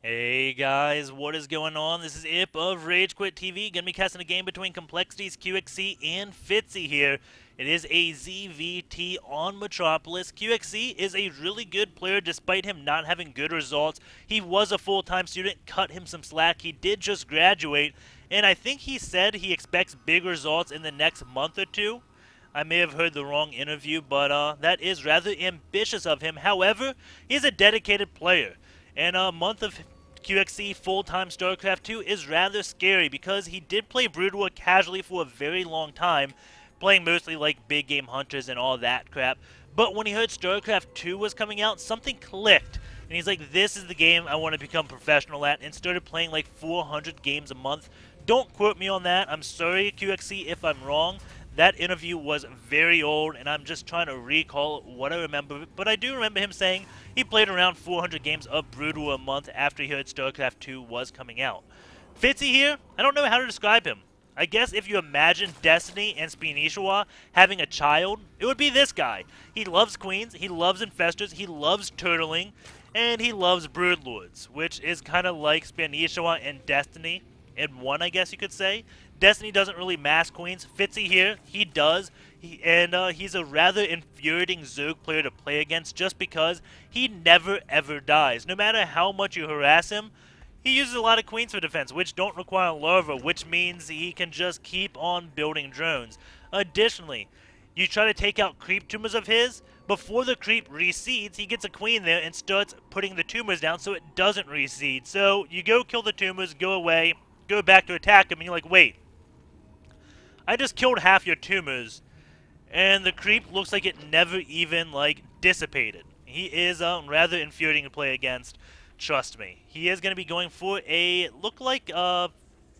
Hey guys, what is going on? This is Ip of Rage Quit TV. Gonna be casting a game between Complexity's QXC and Fitzy here. It is a ZVT on Metropolis. QXC is a really good player despite him not having good results. He was a full-time student, cut him some slack. He did just graduate, and I think he said he expects big results in the next month or two. I may have heard the wrong interview, but that is rather ambitious of him. However, he's a dedicated player. And a month of QXC full-time StarCraft 2 is rather scary because he did play Brood War casually for a very long time, playing mostly like big game hunters and all that crap. But when he heard StarCraft 2 was coming out, something clicked. And he's like, this is the game I want to become professional at, and started playing like 400 games a month. Don't quote me on that. I'm sorry, QXC, if I'm wrong. That interview was very old, and I'm just trying to recall what I remember. But I do remember him saying he played around 400 games of Brood War a month after he heard StarCraft 2 was coming out. FitzyHere, I don't know how to describe him. I guess if you imagine Destiny and Spinishwa having a child, it would be this guy. He loves queens, he loves infestors, he loves turtling, and he loves broodlords, which is kind of like Spinishwa and Destiny in one, I guess you could say. Destiny doesn't really mass queens. FitzyHere, he does. He's a rather infuriating Zerg player to play against just because he never ever dies. No matter how much you harass him, he uses a lot of queens for defense, which don't require larva, which means he can just keep on building drones. Additionally, you try to take out creep tumors of his, before the creep reseeds, he gets a queen there and starts putting the tumors down so it doesn't reseed. So you go kill the tumors, go away, go back to attack him, and you're like, wait, I just killed half your tumors, and the creep looks like it never even, like, dissipated. He is rather infuriating to play against, trust me. He is going to be going for a, look like,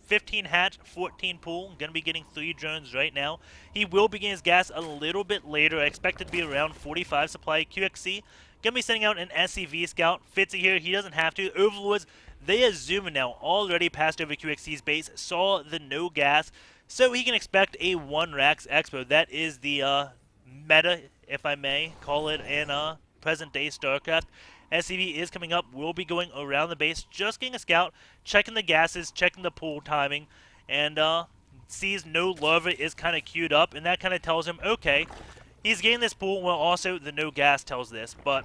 15 hatch, 14 pool. Going to be getting 3 drones right now. He will begin his gas a little bit later. I expect it to be around 45 supply. QXC going to be sending out an SCV scout. FitzyHere, he doesn't have to. Overlords, they are zooming now. Already passed over QXC's base. Saw the no gas. So he can expect a 1 Rax Expo. That is the meta, if I may call it, in present-day StarCraft. SCV is coming up. We'll be going around the base, just getting a scout, checking the gases, checking the pool timing, and sees no larva is kind of queued up, and that kind of tells him, okay, he's getting this pool. Well, also the no gas tells this, but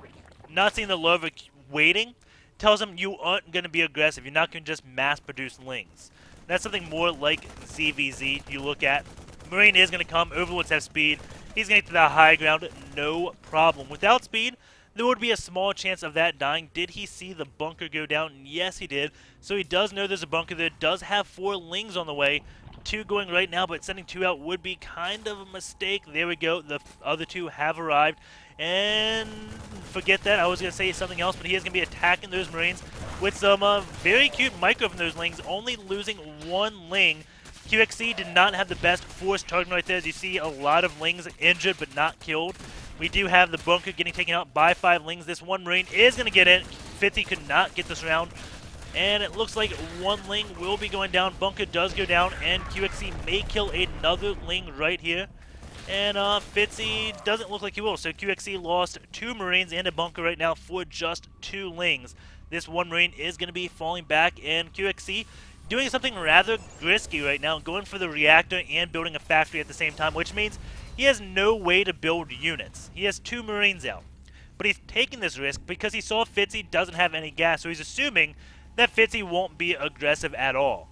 not seeing the larva waiting tells him you aren't going to be aggressive. You're not going to just mass-produce lings. That's something more like ZVZ you look at. Marine is going to come. Overlords have speed. He's going to get to the high ground, no problem. Without speed, there would be a small chance of that dying. Did he see the bunker go down? Yes, he did. So he does know there's a bunker there. Does have 4 lings on the way. 2 going right now, but sending 2 out would be kind of a mistake. There we go. The other 2 have arrived. And forget that. I was going to say something else, but he is going to be attacking those Marines with some very cute micro from those lings, only losing 1 ling. QXC did not have the best force target right there. As you see, a lot of lings injured but not killed. We do have the bunker getting taken out by 5 lings. This 1 Marine is going to get in. Fitzy could not get this round. And it looks like 1 ling will be going down. Bunker does go down, and QXC may kill another ling right here. And Fitzy doesn't look like he will. So QXC lost 2 Marines and a bunker right now for just 2 lings. This 1 Marine is going to be falling back, and QXC doing something rather risky right now, going for the reactor and building a factory at the same time, which means he has no way to build units. He has 2 Marines out. But he's taking this risk because he saw Fitzy doesn't have any gas, so he's assuming that Fitzy won't be aggressive at all.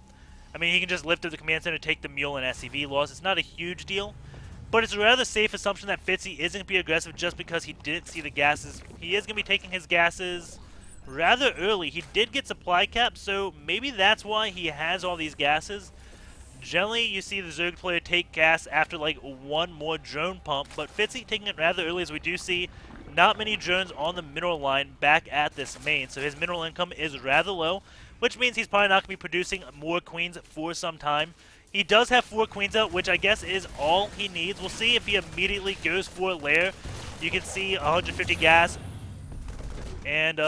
I mean, he can just lift up the command center, take the mule and SCV loss. It's not a huge deal. But it's a rather safe assumption that Fitzy isn't going to be aggressive just because he didn't see the gases. He is going to be taking his gases rather early. He did get supply cap, so maybe that's why he has all these gases. Generally, you see the Zerg player take gas after like 1 more drone pump, but Fitzy taking it rather early, as we do see not many drones on the mineral line back at this main, so his mineral income is rather low, which means he's probably not going to be producing more queens for some time. He does have 4 queens out, which I guess is all he needs. We'll see if he immediately goes for a lair. You can see 150 gas and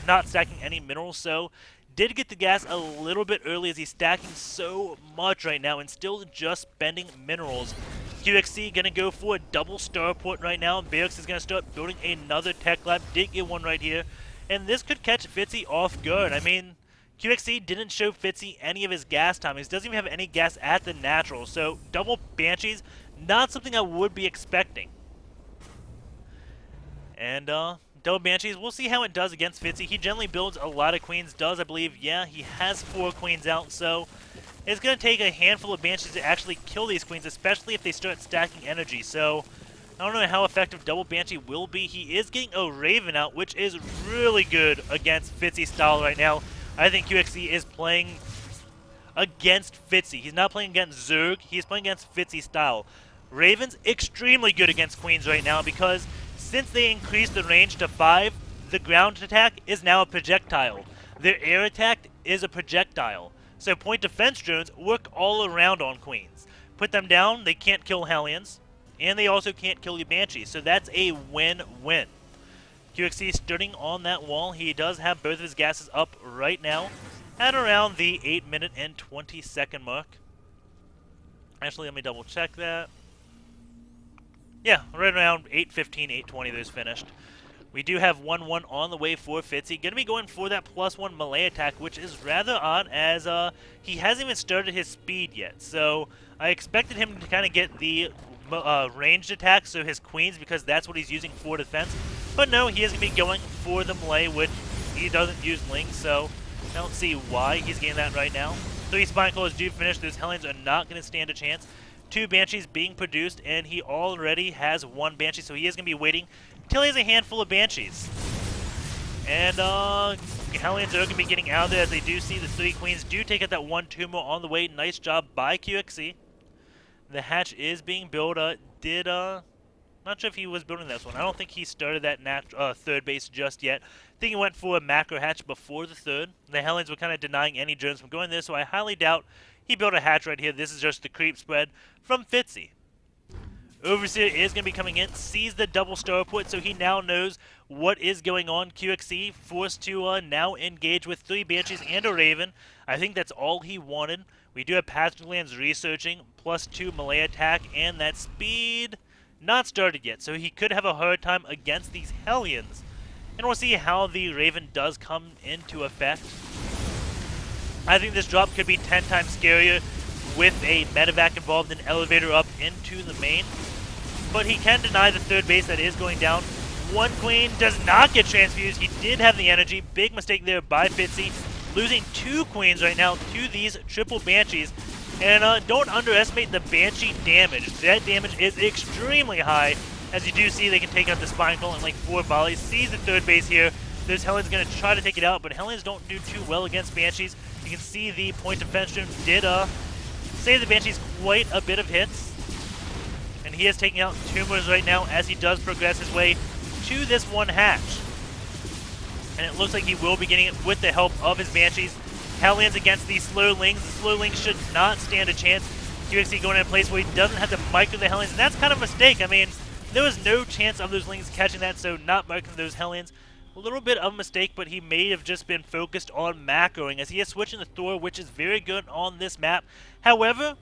not stacking any minerals, so did get the gas a little bit early as he's stacking so much right now and still just spending minerals. QXC going to go for a double starport right now. Barracks is going to start building another tech lab. Did get one right here. and this could catch Fitzy off guard. I mean, QXC didn't show Fitzy any of his gas timings, doesn't even have any gas at the natural, so double Banshees, not something I would be expecting. And double Banshees, we'll see how it does against Fitzy. He generally builds a lot of queens, does I believe, yeah, he has 4 queens out, so it's going to take a handful of Banshees to actually kill these queens, especially if they start stacking energy, so I don't know how effective double Banshee will be. He is getting a Raven out, which is really good against Fitzy's style right now. I think QXC is playing against Fitzy. He's not playing against Zerg. He's playing against Fitzy's style. Raven's extremely good against queens right now because since they increased the range to 5, the ground attack is now a projectile. Their air attack is a projectile. So point defense drones work all around on queens. Put them down, they can't kill Hellions, and they also can't kill your Banshees. So that's a win-win. QXC starting on that wall. He does have both of his gases up right now at around the 8-minute and 20-second mark. Actually, let me double check that. Yeah, right around 8:15, 8:20 those finished. We do have 1-1 on the way for Fitzy. Going to be going for that +1 melee attack, which is rather odd as he hasn't even started his speed yet. So I expected him to kind of get the ranged attack, so his queens, because that's what he's using for defense. But no, he is going to be going for the melee, which he doesn't use Ling, so I don't see why he's getting that right now. 3 Spine Claws do finish. Those Hellions are not going to stand a chance. 2 Banshees being produced, and he already has 1 Banshee, so he is going to be waiting until he has a handful of Banshees. And Hellions are going to be getting out of there as they do see the 3 Queens do take out that 1 tumor on the way. Nice job by QXC. The hatch is being built. Not sure if he was building this one. I don't think he started that third base just yet. I think he went for a macro hatch before the third. The Hellions were kind of denying any drones from going there, so I highly doubt he built a hatch right here. This is just the creep spread from Fitzy. Overseer is going to be coming in, sees the double starport, so he now knows what is going on. QXC forced to now engage with 3 Banshees and a Raven. I think that's all he wanted. We do have Pathlands researching, +2 melee attack, and that speed not started yet, so he could have a hard time against these Hellions. And we'll see how the Raven does come into effect. I think this drop could be 10 times scarier with a medevac involved and elevator up into the main. But he can deny the third base that is going down. 1 Queen does not get transfused. He did have the energy. Big mistake there by Fitzy. Losing 2 Queens right now to these triple Banshees. And don't underestimate the Banshee damage. That damage is extremely high. As you do see, they can take out the Spine Claw in like 4 volleys. Sees the third base here. There's Hellions going to try to take it out, but Hellions don't do too well against Banshees. You can see the point defense room did save the Banshees quite a bit of hits. And he is taking out tumors right now as he does progress his way to this 1 hatch. And it looks like he will be getting it with the help of his Banshees. Hellions against these Slurlings. The Slurlings should not stand a chance. QXC going in a place where he doesn't have to micro the Hellions, and that's kind of a mistake. I mean, there was no chance of those Lings catching that, so not microing those Hellions. A little bit of a mistake, but he may have just been focused on macroing as he is switching to Thor, which is very good on this map. However,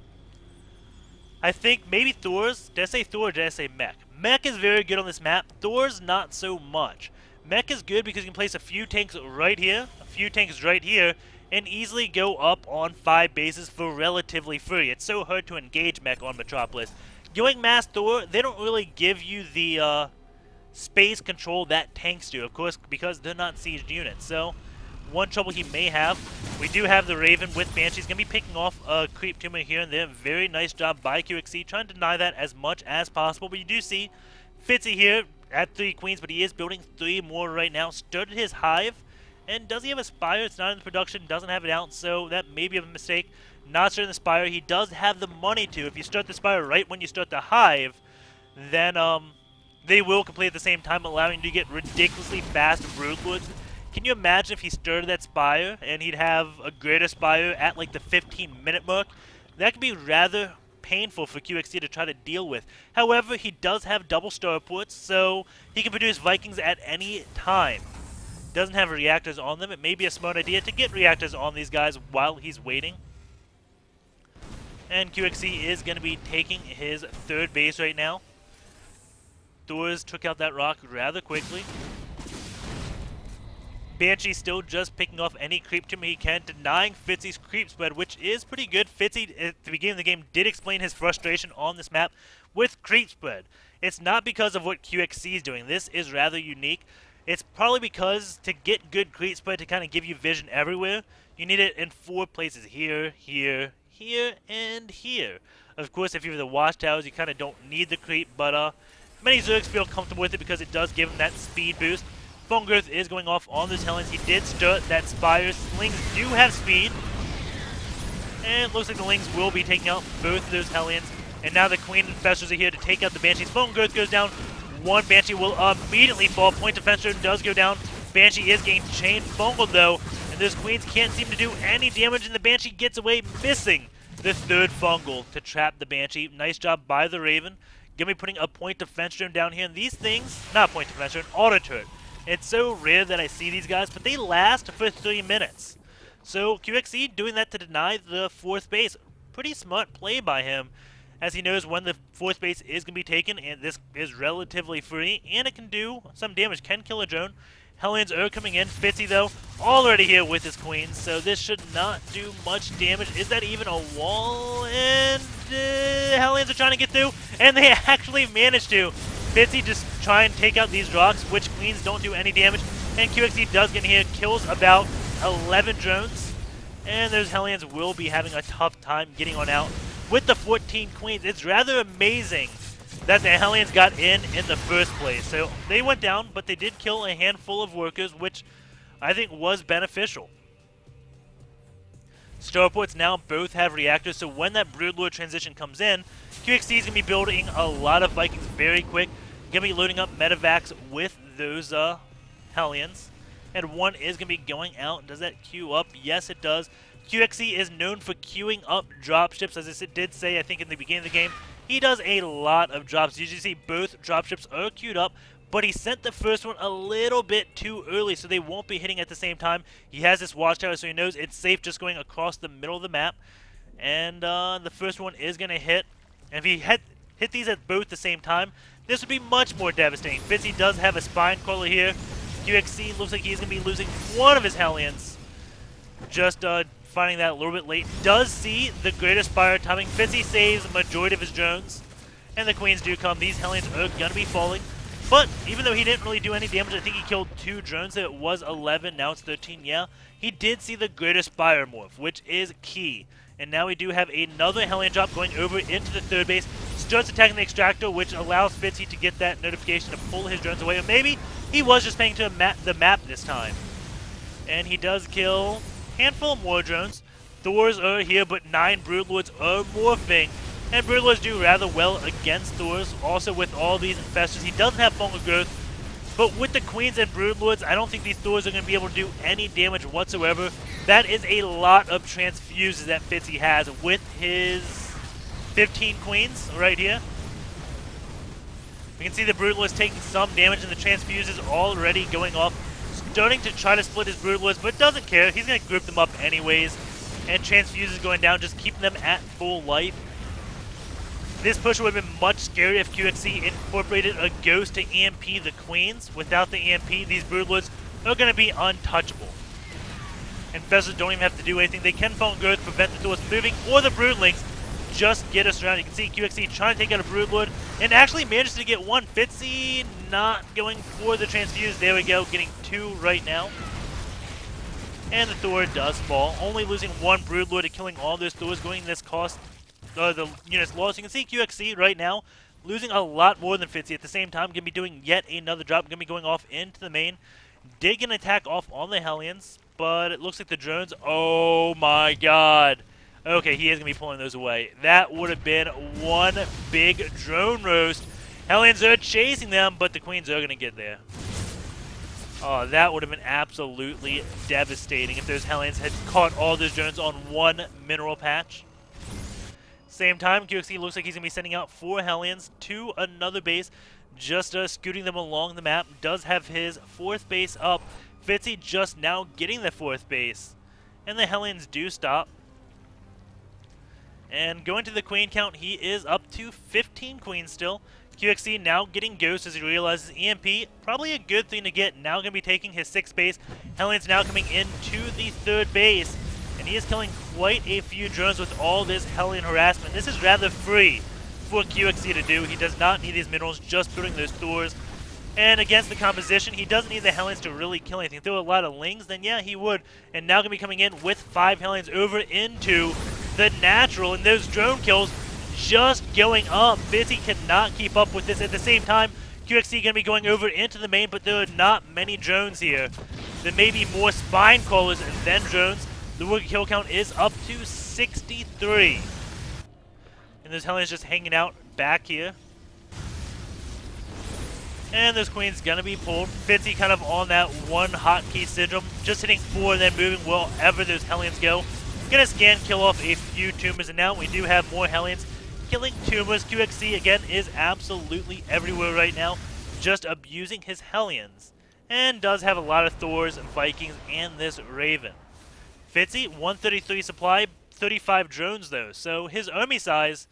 I think maybe Thor's, did I say Thor or did I say Mech? Mech is very good on this map. Thor's not so much. Mech is good because you can place a few tanks right here, a few tanks right here, and easily go up on 5 bases for relatively free. It's so hard to engage Mech on Metropolis. Going Mass Thor, they don't really give you the space control that tanks do, of course, because they're not sieged units. So, one trouble he may have, we do have the Raven with Banshee's going to be picking off a creep tumor here and there. Very nice job by QXC, trying to deny that as much as possible. But you do see Fitzy here at 3 Queens, but he is building 3 more right now. Started his Hive, and does he have a Spire? It's not in the production, doesn't have it out, so that may be a mistake. Not starting the Spire. He does have the money to. If you start the Spire right when you start the Hive, then they will complete at the same time, allowing you to get ridiculously fast Broodlords. Can you imagine if he started that Spire and he'd have a greater Spire at like the 15-minute mark? That could be rather painful for QXC to try to deal with. However, he does have double starports, so he can produce Vikings at any time. Doesn't have reactors on them. It may be a smart idea to get reactors on these guys while he's waiting. And QXC is going to be taking his third base right now. Thors took out that rock rather quickly. Banshee still just picking off any creep tumor he can, denying Fitzy's creep spread, which is pretty good. Fitzy, at the beginning of the game, did explain his frustration on this map with creep spread. It's not because of what QXC is doing. This is rather unique. It's probably because to get good creep spread to kind of give you vision everywhere, you need it in 4 places. Here, here, here, and here. Of course, if you're the watchtowers, you kind of don't need the creep, but many Zergs feel comfortable with it because it does give them that speed boost. Phone growth is going off on those Hellions. He did start that Spire. Slings do have speed. And it looks like the Lings will be taking out both of those Hellions. And now the Queen and Infestors are here to take out the Banshees. Phone growth goes down. One Banshee will immediately fall. Point Defense does go down. Banshee is getting chain fungled though. And those Queens can't seem to do any damage. And the Banshee gets away, missing the 3rd fungal to trap the Banshee. Nice job by the Raven. Gonna be putting a Point Defense down here. And these things, not Point Defense, an auto turret. It's so rare that I see these guys, but they last for 3 minutes. So QXC doing that to deny the 4th base. Pretty smart play by him, as he knows when the 4th base is going to be taken, and this is relatively free, and it can do some damage, can kill a drone. Hellions are coming in. Fitzy, though, already here with his Queens, so this should not do much damage. Is that even a wall? And Hellions are trying to get through, and they actually managed to. Fitzy just try and take out these rocks, which Queens don't do any damage, and QXC does get in here, kills about 11 drones, and those Hellions will be having a tough time getting on out with the 14 Queens. It's rather amazing that the Hellions got in the first place. So they went down, but they did kill a handful of workers, which I think was beneficial. Starports now both have reactors, so when that Broodlord transition comes in, QXC is going to be building a lot of Vikings very quick. Going to be loading up medevacs with those Hellions. And one is going to be going out. Does that queue up? Yes, it does. QXC is known for queuing up dropships, as I did say, I think, in the beginning of the game. He does a lot of drops. As you see, both dropships are queued up, but he sent the first one a little bit too early, so they won't be hitting at the same time. He has this watchtower, so he knows it's safe just going across the middle of the map. And the first one is going to hit. And if he hit these at both the same time, this would be much more devastating. Fitzy does have a spine crawler here. QXC looks like he's going to be losing one of his Hellions. Just finding that a little bit late. Does see the Greater Spire timing. Fitzy saves the majority of his drones. And the Queens do come. These Hellions are going to be falling. But even though he didn't really do any damage, I think he killed 2 drones. So it was 11, now it's 13, yeah. He did see the Greater Spire morph, which is key. And now we do have another Hellion drop going over into the 3rd base. Starts attacking the Extractor, which allows Fitzy to get that notification to pull his drones away. Or maybe he was just paying to the map this time. And he does kill a handful more drones. Thors are here, but 9 Broodlords are morphing. And Broodlords do rather well against Thors. Also with all these Infestors, he doesn't have fungal growth. But with the Queens and Broodlords, I don't think these Thors are going to be able to do any damage whatsoever. That is a lot of transfuses that Fitzy has with his 15 Queens right here. We can see the Broodlords taking some damage and the transfuses already going off. Starting to try to split his Broodlords, but doesn't care. He's going to group them up anyways. And transfuses going down, just keeping them at full life. This push would have been much scarier if QXC incorporated a ghost to EMP the Queens. Without the EMP, these Broodlords are going to be untouchable. Infestors don't even have to do anything. They can phone growth, prevent the Thors moving, or the Broodlings just get us around. You can see QXC trying to take out a Broodlord, and actually manages to get one. Fitzy not going for the transfuse. There we go, getting 2 right now. And the Thor does fall, only losing 1 Broodlord to killing all those Thors, going this cost the units lost. You can see QXC right now losing a lot more than Fitzy. At the same time, going to be doing yet another drop. Going to be going off into the main. Did get an attack off on the Hellions, but it looks like the drones. Oh my god. Okay, he is going to be pulling those away. That would have been one big drone roast. Hellions are chasing them, but the Queens are going to get there. Oh, that would have been absolutely devastating if those Hellions had caught all those drones on one mineral patch. Same time, QXC looks like he's going to be sending out 4 Hellions to another base, just scooting them along the map. Does have his 4th base up. Fitzy just now getting the 4th base. And the Hellions do stop. And going to the Queen count, he is up to 15 Queens still. QXC now getting Ghost as he realizes EMP, probably a good thing to get. Now going to be taking his 6th base. Hellions now coming into the 3rd base, and he is killing quite a few drones with all this Hellion harassment. This is rather free for QXC to do. He does not need these minerals, just building those Thors. And against the composition, he doesn't need the Hellions to really kill anything. Throw a lot of Lings, then yeah, he would. And now going to be coming in with 5 Hellions over into the natural, and those drone kills just going up. Fitzy cannot keep up with this. At the same time, QXC going to be going over into the main, but there are not many drones here. There may be more spine crawlers than drones. The rookie kill count is up to 63. And those Hellions just hanging out back here. And those Queens going to be pulled. Fitzy kind of on that one hotkey syndrome, just hitting 4 and then moving wherever those Hellions go. Gonna scan, kill off a few tumors, and now we do have more Hellions killing tumors. QXC again is absolutely everywhere right now, just abusing his Hellions, and does have a lot of Thors and Vikings and this Raven. Fitzy 133 supply, 35 drones though, so his army size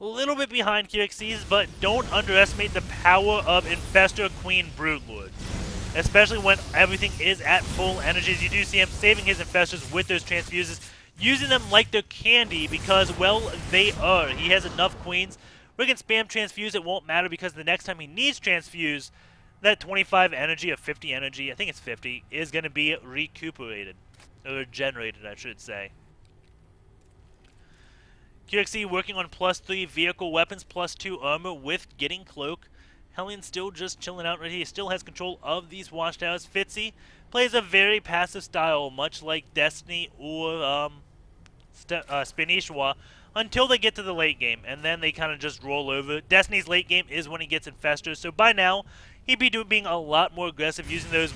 a little bit behind QXC's, but don't underestimate the power of Infestor Queen Broodlord. Especially when everything is at full energies. You do see him saving his Infestors with those transfuses, using them like they're candy because, well, they are. He has enough Queens. We can spam transfuse, it won't matter because the next time he needs transfuse, that 25 energy or 50 energy, I think it's 50, is going to be recuperated. Or regenerated, I should say. QXC working on +3 vehicle weapons, +2 armor with getting cloak. Hellion still just chilling out right here. He still has control of these watchtowers. Fitzy plays a very passive style, much like Destiny or Spinishwa, until they get to the late game, and then they kind of just roll over. Destiny's late game is when he gets Infestors, so by now, he'd be being a lot more aggressive, using those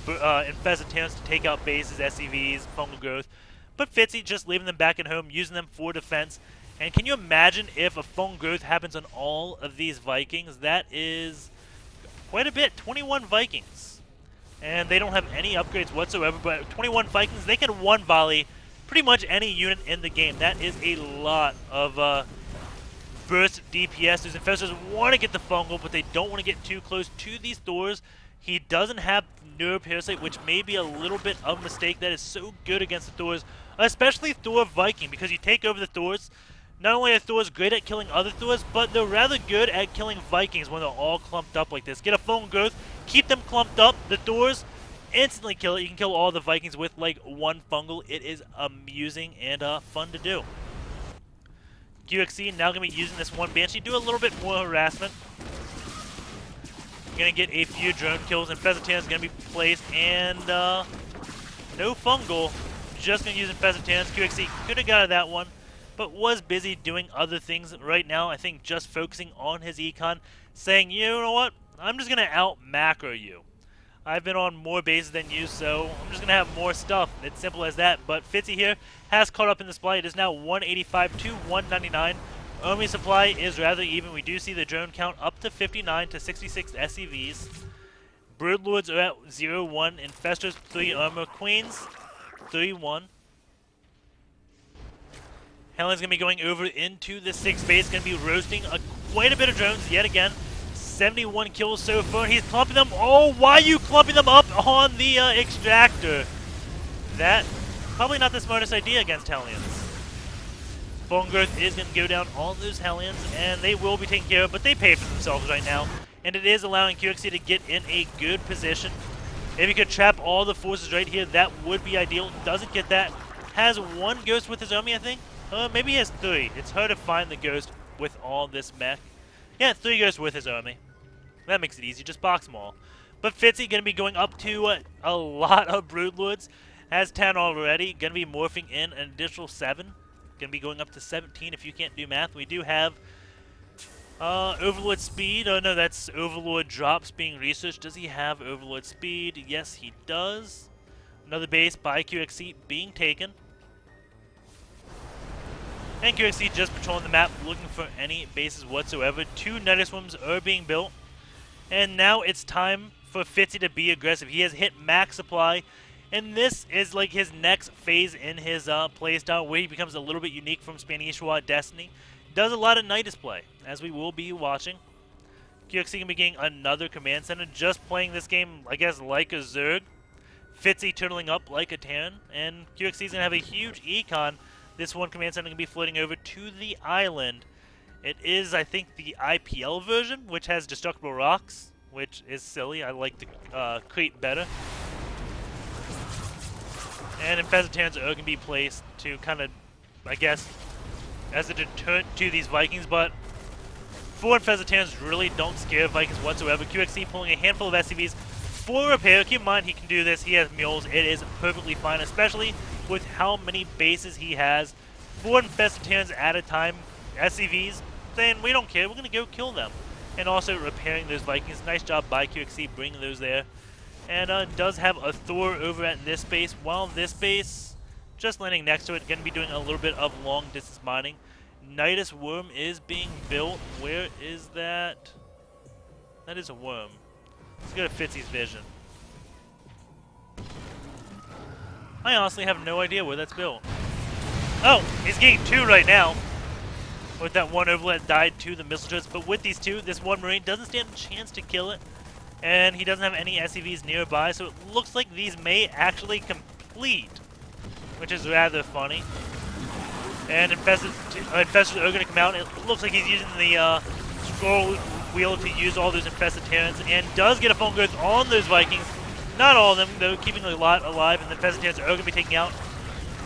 Infested Towns to take out bases, SCVs, fungal growth. But Fitzy just leaving them back at home, using them for defense. And can you imagine if a fungal growth happens on all of these Vikings? That is quite a bit. 21 Vikings. And they don't have any upgrades whatsoever, but 21 Vikings, they can one volley pretty much any unit in the game. That is a lot of burst DPS. Those Infestors want to get the fungal, but they don't want to get too close to these Thors. He doesn't have Neuroparasite, which may be a little bit of a mistake. That is so good against the Thors, especially Thor Viking, because you take over the Thors. Not only are Thors great at killing other Thors, but they're rather good at killing Vikings when they're all clumped up like this. Get a fungal growth, keep them clumped up. The Thors instantly kill it. You can kill all the Vikings with like one fungal. It is amusing and fun to do. QXC now going to be using this one Banshee. Do a little bit more harassment. Going to get a few drone kills, and Infested is going to be placed, and no fungal. Just going to use Infested. QXC could have got that one, but was busy doing other things right now. I think just focusing on his econ, saying, you know what, I'm just going to out-macro you. I've been on more bases than you, so I'm just going to have more stuff. It's simple as that. But FitzyHere has caught up in the supply. It is now 185 to 199. Army supply is rather even. We do see the drone count up to 59 to 66 SCVs. Broodlords are at 0-1. Infestors 3 armor. Queens 3-1. Helen's going to be going over into the 6th base. Going to be roasting quite a bit of drones yet again. 71 kills so far. He's clumping them. Oh, why are you clumping them up on the extractor? That probably not the smartest idea against Hellions. Bone growth is going to go down on those Hellions, and they will be taken care of, but they pay for themselves right now. And it is allowing QXC to get in a good position. If he could trap all the forces right here, that would be ideal. Doesn't get that. Has one ghost with his army, I think. Maybe he has 3. It's hard to find the ghost with all this mech. Yeah, 3 ghosts with his army. That makes it easy. Just box them all. But Fitzy going to be going up to a lot of Broodlords. Has 10 already. Going to be morphing in an additional 7. Going to be going up to 17 if you can't do math. We do have Overlord Speed. Oh, no, that's Overlord Drops being researched. Does he have Overlord Speed? Yes, he does. Another base by QXC being taken. And QXC just patrolling the map, looking for any bases whatsoever. 2 Nether Swims are being built. And now it's time for Fitzy to be aggressive. He has hit max supply. And this is like his next phase in his playstyle, where he becomes a little bit unique from Spinishwa Destiny. Does a lot of Nidus play, as we will be watching. QXC can be getting another command center, just playing this game, I guess, like a Zerg. Fitzy turtling up like a Terran, and QXC is going to have a huge econ. This one command center can be floating over to the island. It is, I think, the IPL version, which has destructible rocks, which is silly. I like the crate better. And Infested Terrans are going to be placed to kind of, I guess, as a deterrent to these Vikings, but 4 Infested Terrans really don't scare Vikings whatsoever. QXC pulling a handful of SCVs for repair. Keep in mind, he can do this. He has mules. It is perfectly fine, especially with how many bases he has. 4 Infested Terrans at a time, SCVs, then we don't care. We're going to go kill them. And also repairing those Vikings. Nice job by QXC bringing those there. And does have a Thor over at this base, while this base, just landing next to it, going to be doing a little bit of long distance mining. Nidus Worm is being built. Where is that? That is a worm. Let's go to Fitzy's vision. I honestly have no idea where that's built. Oh, he's getting 2 right now. With that one overlet died to the missile turrets, but with these 2, this one Marine doesn't stand a chance to kill it. And he doesn't have any SCVs nearby, so it looks like these may actually complete, which is rather funny. And Infestors are going to come out. It looks like he's using the scroll wheel to use all those Infested Terrans, and does get a phone growth on those Vikings. Not all of them, though, keeping a lot alive, and the Infested Terrans are going to be taking out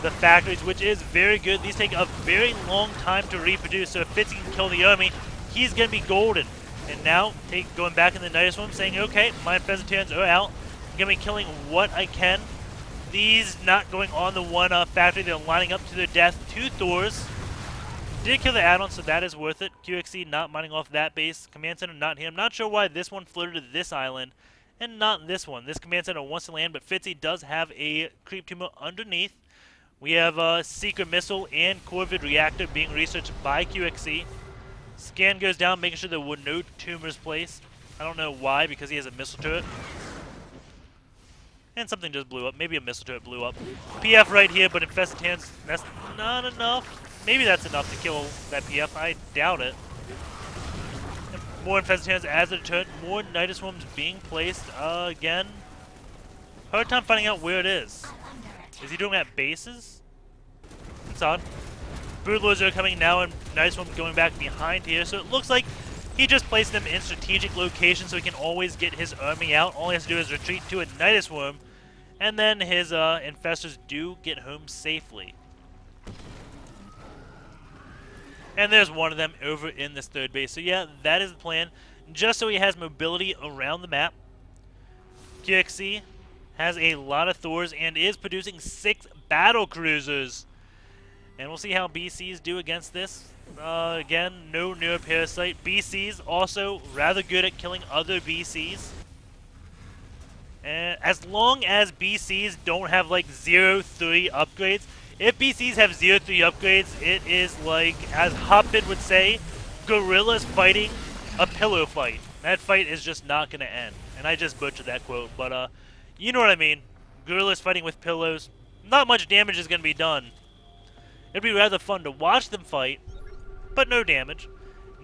the factories, which is very good. These take a very long time to reproduce, so if Fitzy can kill the army, he's going to be golden. And now, going back in the Nidus Worm, saying, okay, my Infested Terrans are out. I'm going to be killing what I can. These not going on the one factory. They're lining up to their death. 2 Thors. Did kill the add-on, so that is worth it. QXC not mining off that base. Command center not here. I'm not sure why this one floated to this island and not this one. This command center wants to land, but Fitzy does have a creep tumor underneath. We have a Seeker missile and Corvid reactor being researched by QXC. Scan goes down, making sure there were no tumors placed. I don't know why, because he has a missile turret. And something just blew up. Maybe a missile turret blew up. PF right here, but Infested Terrans, that's not enough. Maybe that's enough to kill that PF. I doubt it. And more Infested Terrans as a deterrent. More Nidus Worms being placed. Again, hard time finding out where it is. Is he doing it at bases? It's odd. Broodlords are coming now, and Nidus Worm going back behind here. So it looks like he just placed them in strategic locations so he can always get his army out. All he has to do is retreat to a Nidus Worm, and then his Infestors do get home safely. And there's one of them over in this 3rd base. So yeah, that is the plan. Just so he has mobility around the map. QXC has a lot of Thors and is producing 6 battle cruisers. And we'll see how BCs do against this. Again, no neuroparasite. BCs also rather good at killing other BCs. And as long as BCs don't have like 0-3 upgrades, if BCs have 0-3 upgrades, it is like, as Hoppin would say, gorillas fighting a pillow fight. That fight is just not going to end. And I just butchered that quote, but you know what I mean. Gorillas fighting with pillows. Not much damage is going to be done. It'd be rather fun to watch them fight, but no damage.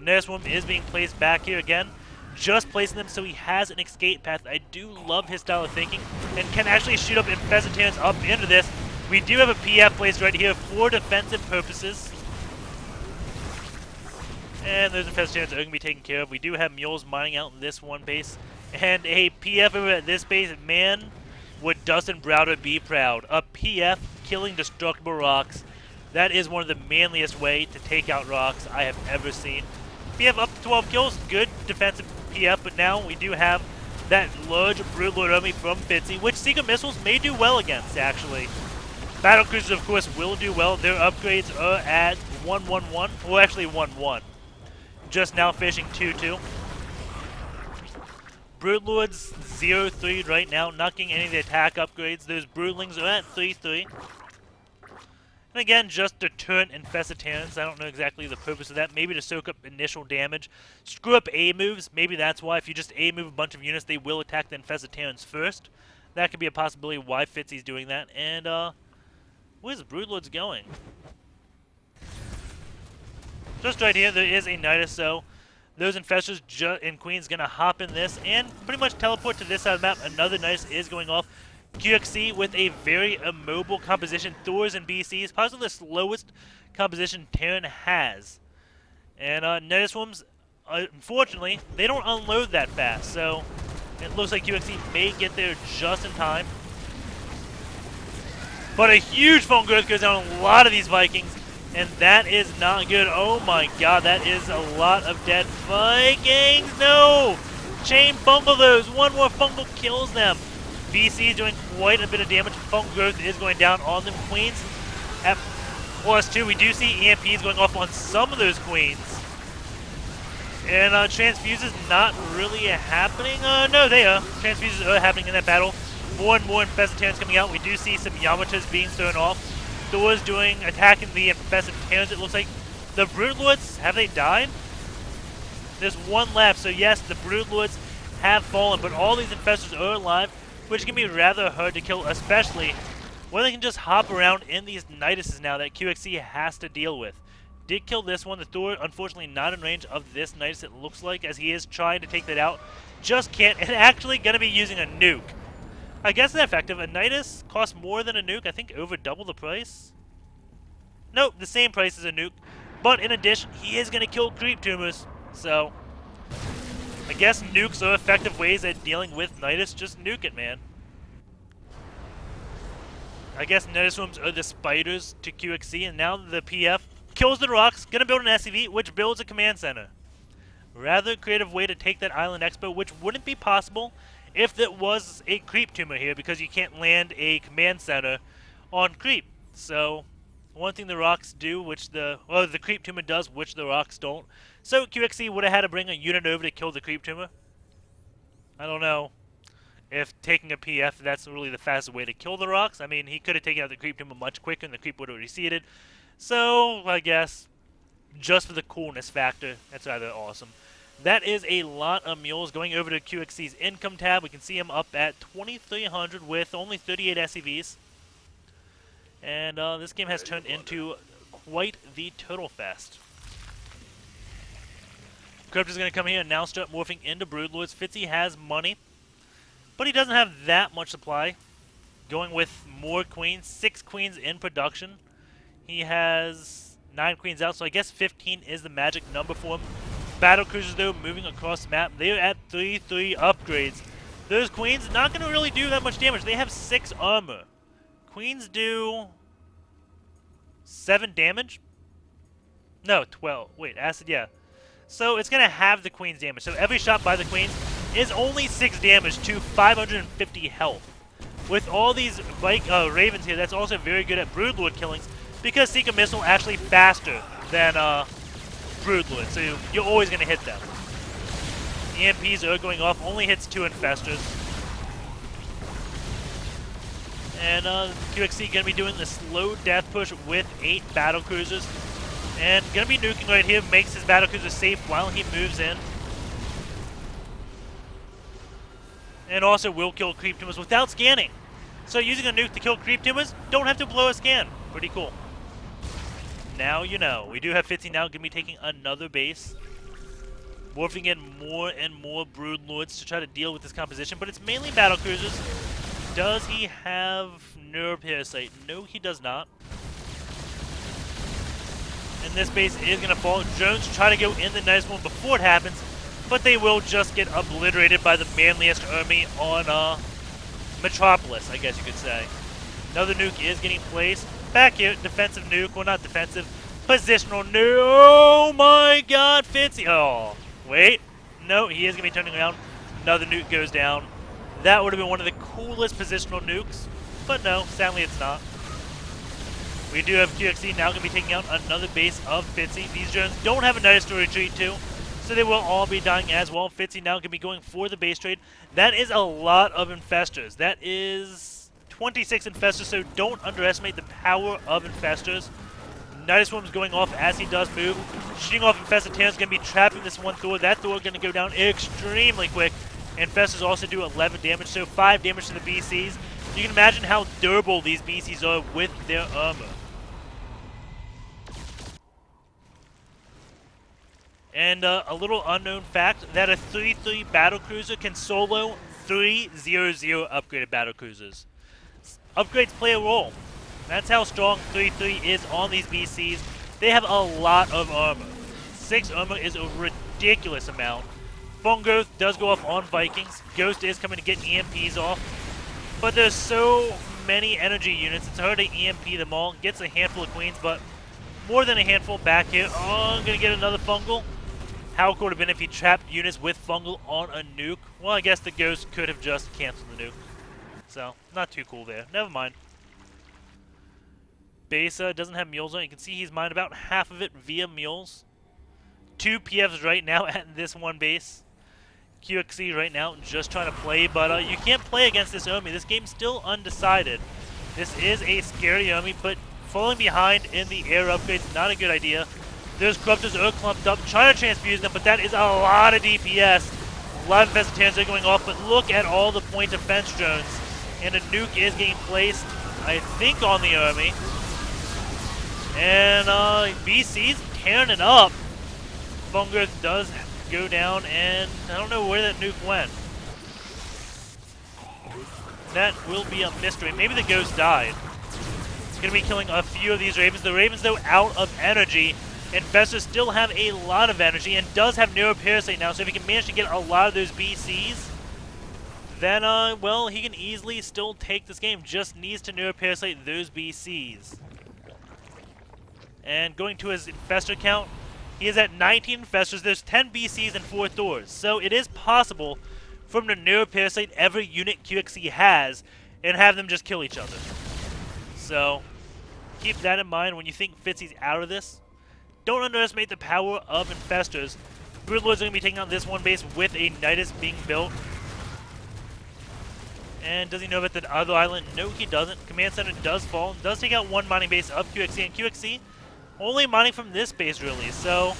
Nidus Worm is being placed back here again. Just placing them so he has an escape path. I do love his style of thinking and can actually shoot up Infested Terrans up into this. We do have a PF placed right here for defensive purposes. And those Infested Terrans are going to be taken care of. We do have mules mining out in this one base. And a PF over at this base. Man, would Dustin Browder be proud. A PF killing destructible rocks. That is one of the manliest way to take out rocks I have ever seen. PF up to 12 kills, good defensive PF, but now we do have that large Broodlord army from Fitzy, which Seeker missiles may do well against, actually. Battle cruisers, of course, will do well. Their upgrades are at 1-1-1, well, actually 1-1. Just now finishing 2-2. Broodlords 0-3 right now, not getting any of the attack upgrades. Those Broodlings are at 3-3. And again, just deterrent Infested Terrans. I don't know exactly the purpose of that. Maybe to soak up initial damage. Screw up A moves. Maybe that's why. If you just A move a bunch of units, they will attack the Infested Terrans first. That could be a possibility why Fitzy's doing that. And, where's Broodlords going? Just right here, there is a Nidus, so Those Infestors and Queens going to hop in this and pretty much teleport to this side of the map. Another Nidus is going off. QXC with a very immobile composition. Thors and BCs, possibly the slowest composition Terran has. And Nidus Swarms, unfortunately, they don't unload that fast. So it looks like QXC may get there just in time. But a huge phone growth goes down on a lot of these Vikings. And that is not good. Oh my god, that is a lot of dead Vikings. No! Chain fumble those. One more fumble kills them. BC is doing quite a bit of damage. Funk growth is going down on them. Queens at +2. We do see EMPs going off on some of those Queens. And transfuses not really happening. No, they are. Transfuses are happening in that battle. More and more infested Terrans coming out. We do see some Yamatas being thrown off. Thor's attacking the infested Terrans, it looks like. The Broodlords, have they died? There's one left, so yes, the Broodlords have fallen, but all these infestors are alive, which can be rather hard to kill, especially when they can just hop around in these Niduses now that QXC has to deal with. Did kill this one. The Thor, unfortunately, not in range of this Nidus, it looks like, as he is trying to take that out. Just can't, and actually going to be using a nuke. I guess it's effective. A Nidus costs more than a nuke. I think over double the price. Nope, the same price as a nuke. But in addition, he is going to kill creep tumors. So, I guess nukes are effective ways at dealing with Nidus. Just nuke it, man. I guess Nidus Swarms are the spiders to QXC. And now the PF kills the rocks. Going to build an SCV, which builds a command center. Rather creative way to take that Island Expo, which wouldn't be possible if there was a creep tumor here, because you can't land a command center on creep. So, one thing the rocks do, which the creep tumor does, which the rocks don't. So QXC would have had to bring a unit over to kill the creep tumor. I don't know if taking a PF, that's really the fastest way to kill the rocks. I mean, he could have taken out the creep tumor much quicker and the creep would have receded. So, I guess, just for the coolness factor, that's rather awesome. That is a lot of mules. Going over to QXC's income tab, we can see him up at 2,300 with only 38 SCVs. And this game has turned into quite the turtle fest. Crypt is going to come here and now start morphing into Broodlords. Fitzy has money, but he doesn't have that much supply. Going with more queens, 6 queens in production. He has 9 queens out, so I guess 15 is the magic number for him. Battle cruisers, though, moving across the map. They're at 3/3 upgrades. Those queens not going to really do that much damage. They have 6 armor. Queens do 7 damage? No, 12. Wait, acid, yeah. So it's going to have the queen's damage. So every shot by the queens is only 6 damage to 550 health. With all these ravens here, that's also very good at Broodlord killings, because Seeker Missile actually faster than Broodlord, so you're always going to hit them. EMPs are going off, only hits 2 infestors. And QXC going to be doing the slow death push with 8 battle cruisers. And going to be nuking right here, makes his battle cruiser safe while he moves in. And also will kill creep tumors without scanning. So using a nuke to kill creep tumors, don't have to blow a scan. Pretty cool. Now you know. We do have Fitzy now going to be taking another base. Morphing in more and more Broodlords to try to deal with this composition, but it's mainly battle cruisers. Does he have Nerve Parasite? No, he does not. And this base is going to fall. Drones try to go in the nice one before it happens, but they will just get obliterated by the manliest army on Metropolis, I guess you could say. Another nuke is getting placed. Back here, defensive nuke. Well, not defensive. Positional nuke. Oh my god, Fitzy. Oh, wait. No, he is going to be turning around. Another nuke goes down. That would have been one of the coolest positional nukes. But no, sadly it's not. We do have QXC now going to be taking out another base of Fitzy. These drones don't have a Nidus to retreat to, so they will all be dying as well. Fitzy now going to be going for the base trade. That is a lot of infestors. That is 26 infestors, so don't underestimate the power of infestors. Nidus Swarm's going off as he does move. Shooting off infested Terrans going to be trapping this one Thor. That Thor going to go down extremely quick. Infestors also do 11 damage, so 5 damage to the BCs. You can imagine how durable these BCs are with their armor. And a little unknown fact, that a 3-3 battlecruiser can solo 3-0-0 upgraded battlecruisers. Upgrades play a role. That's how strong 3-3 is on these BCs. They have a lot of armor. 6 armor is a ridiculous amount. Phone Growth does go off on Vikings. Ghost is coming to get EMPs off. But there's so many energy units, it's hard to EMP them all. Gets a handful of queens, but more than a handful back here. Oh, I'm going to get another fungal. How cool would have been if he trapped units with fungal on a nuke? Well, I guess the Ghost could have just canceled the nuke. So, not too cool there. Never mind. Base doesn't have mules on it. You can see he's mined about half of it via mules. 2 PFs right now at this one base. QXC right now just trying to play, but you can't play against this army. This game's still undecided. This is a scary army, but falling behind in the air upgrades, not a good idea. There's Corruptors are clumped up, trying to transfuse them, but that is a lot of DPS. A lot of Infestitarians are going off, but look at all the point of fence drones. And a nuke is getting placed, I think, on the army. And BC's tearing it up. Fungus does go down, and I don't know where that nuke went. That will be a mystery. Maybe the Ghost died. It's going to be killing a few of these Ravens. The Ravens, though, out of energy. Infestors still have a lot of energy and does have Neuroparasite now, so if he can manage to get a lot of those BCs, then, well, he can easily still take this game. Just needs to Neuroparasite those BCs. And going to his Infestor count, he is at 19 Infestors. There's 10 BCs and 4 Thors. So it is possible for him to Neuroparasite every unit QXC has and have them just kill each other. So keep that in mind when you think Fitzy's out of this. Don't underestimate the power of Infestors. Broodlords are going to be taking out this one base with a Nidus being built. And does he know about the other island? No, he doesn't. Command Center does fall. Does take out one mining base of QXC. And QXC only mining from this base, really. So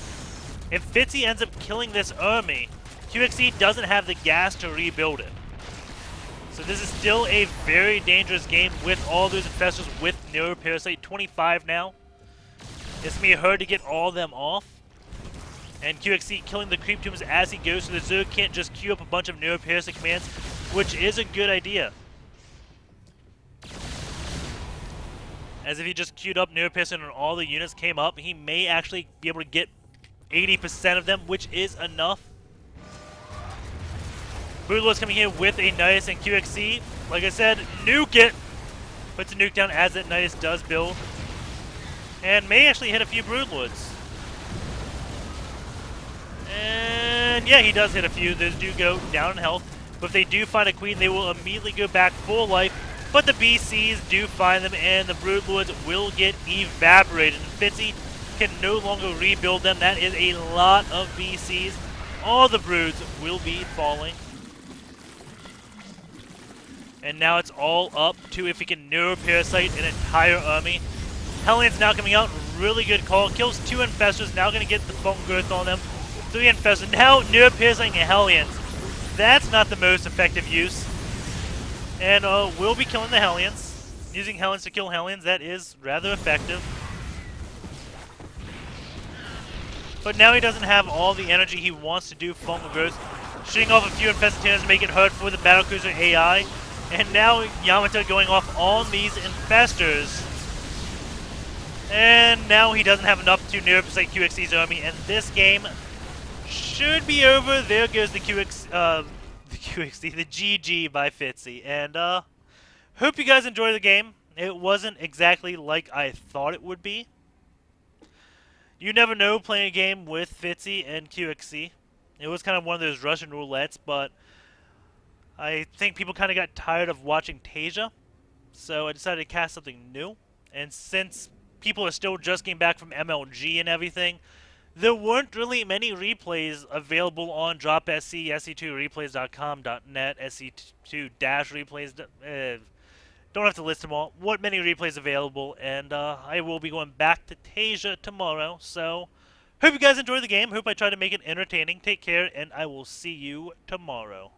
if Fitzy ends up killing this army, QXC doesn't have the gas to rebuild it. So this is still a very dangerous game with all those Infestors with Neuroparasite. 25 now. It's going to be hard to get all of them off. And QXC killing the creep tombs as he goes, so the Zerg can't just queue up a bunch of Neuroparasite commands, which is a good idea. As if he just queued up Neuroparasite and all the units came up, he may actually be able to get 80% of them, which is enough. Broodlord's coming in with a Nidus and QXC. Like I said, nuke it! Puts a nuke down as that Nidus does build. And may actually hit a few Broodlords. And yeah, he does hit a few. Those do go down in health. But if they do find a queen, they will immediately go back full life. But the BCs do find them, and the Broodlords will get evaporated. And Fitzy can no longer rebuild them. That is a lot of BCs. All the Broods will be falling. And now it's all up to if he can Neuroparasite an entire army. Hellions now coming out. Really good call. Kills 2 Infestors. Now going to get the Phone Growth on them. 3 Infestors. Now Neuroparasiting Hellions. That's not the most effective use. And we'll be killing the Hellions. Using Hellions to kill Hellions, that is rather effective. But now he doesn't have all the energy he wants to do Fungal Growth. Shooting off a few Infestors to make it hard for the Battlecruiser AI. And now Yamato going off on these Infestors. And now he doesn't have enough to Neuroparasite QXC's army, and this game should be over. There goes the the GG by Fitzy. And hope you guys enjoy the game. It wasn't exactly like I thought it would be. You never know playing a game with Fitzy and QXC. It was kind of one of those Russian roulettes, but I think people kind of got tired of watching Tasia, so I decided to cast something new. And since people are still just getting back from MLG and everything, there weren't really many replays available on DropSC, SC2replays.com.net, SC2-replays. Don't have to list them all. What many replays available, and I will be going back to Tasia tomorrow. So, hope you guys enjoy the game. Hope I try to make it entertaining. Take care, and I will see you tomorrow.